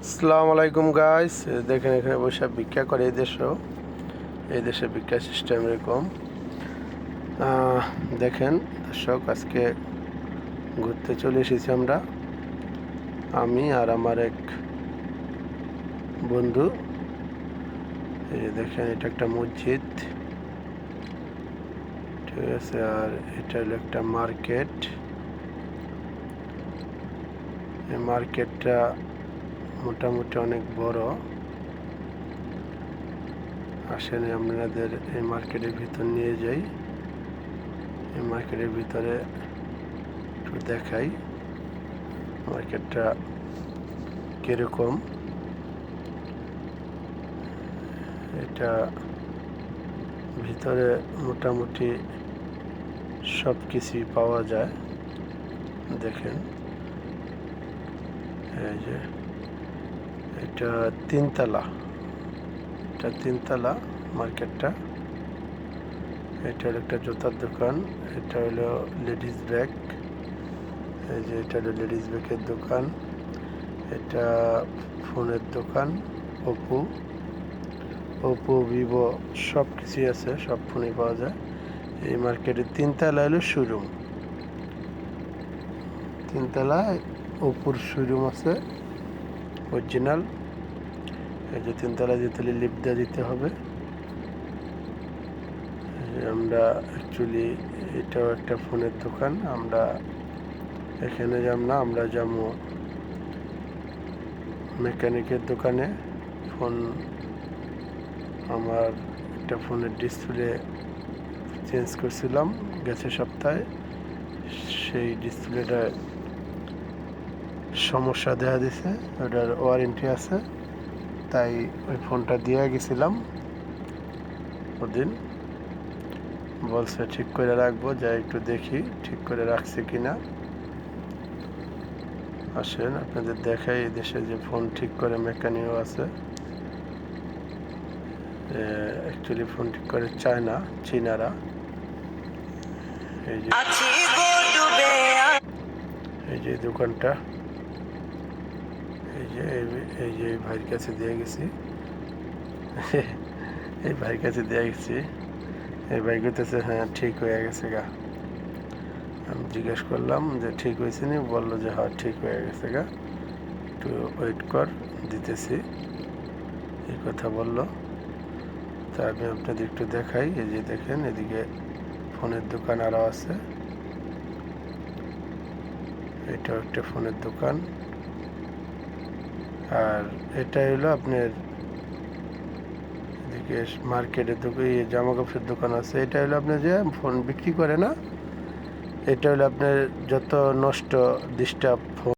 আসসালামু আলাইকুম গাইস, দেখেন এখানে বসে ভিক্ষা করে এই দেশে ভিক্ষা সিস্টেম এরকম। দেখেন দর্শক, আজকে ঘুরতে চলে এসেছি আমি আর আমার এক বন্ধু। এই যে দেখেন, এটা একটা মসজিদ, ঠিক আছে, আর এটা হলো একটা মার্কেট। এই মার্কেটটা মোটামুটি অনেক বড়। আসেন আপনাদের এই মার্কেটের ভিতর নিয়ে যাই। এই মার্কেটের ভিতরে একটু দেখাই মার্কেটটা কিরকম। এটা ভিতরে মোটামুটি সব কিছুই পাওয়া যায়। দেখেন, এই যে এটা তিনতলা মার্কেটটা। এটা হলো একটা জুতার দোকান, এটা হলো লেডিস ব্যাগ। এই যে এটা হলো লেডিস ব্যাগের দোকান। এটা ফোনের দোকান, ওপো ভিভো সব কিছুই আছে, সব ফোনই পাওয়া যায়। এই মার্কেটের তিনতলা হলো শোরুম। তিনতলায় ওপোর শোরুম আছে অরিজিনাল। এই যে তিনতলায় যেতে হলে লিফট দিয়ে দিতে হবে। আমরা অ্যাকচুয়ালি এটাও একটা ফোনের দোকান। আমরা এখানে যাব না, আমরা যাবো মেকানিকের দোকানে। আমার একটা ফোনের ডিসপ্লে চেঞ্জ করছিলাম গেছে সপ্তাহে। সেই ডিসপ্লেটা সমস্যা দেখা দিছে, ওটার ওয়ারেন্টি আছে, তাই ওই ফোনটা দিয়ে গেছিলাম। ওদিন বলছে ঠিক করে রাখবো, যাই একটু দেখি ঠিক করে রাখছে কিনা। আসেন আপনাদের দেখাই, এই দেশে যে ফোন ঠিক করে মেকানিকও আছে। অ্যাকচুয়ালি ফোন ঠিক করে চায় না চীনারা। এই যে দোকানটা, এই যে এই ভাইয়ের কাছে দিয়ে গেছি এই ভাইয়ের কাছে দিয়ে গেছি। এই ভাই বলতেছে হ্যাঁ ঠিক হয়ে গেছে গা। আমি জিজ্ঞেস করলাম যে ঠিক হয়েছে নি, বললো যে হ্যাঁ ঠিক হয়ে গেছে গা, একটু ওয়েট কর, দিতেছি, এই কথা বললো। তা আমি আপনাদের একটু দেখাই। এই যে দেখেন, এদিকে ফোনের দোকান আরও আছে। এটাও একটা ফোনের দোকান। আর এটা হলো আপনার এদিকে মার্কেটের দোকান, জামা কাপড়ের দোকান আছে। এটা হলো আপনার যে ফোন বিক্রি করে না, এটা হলো আপনার যত নষ্ট ডিস্টার্ব ফোন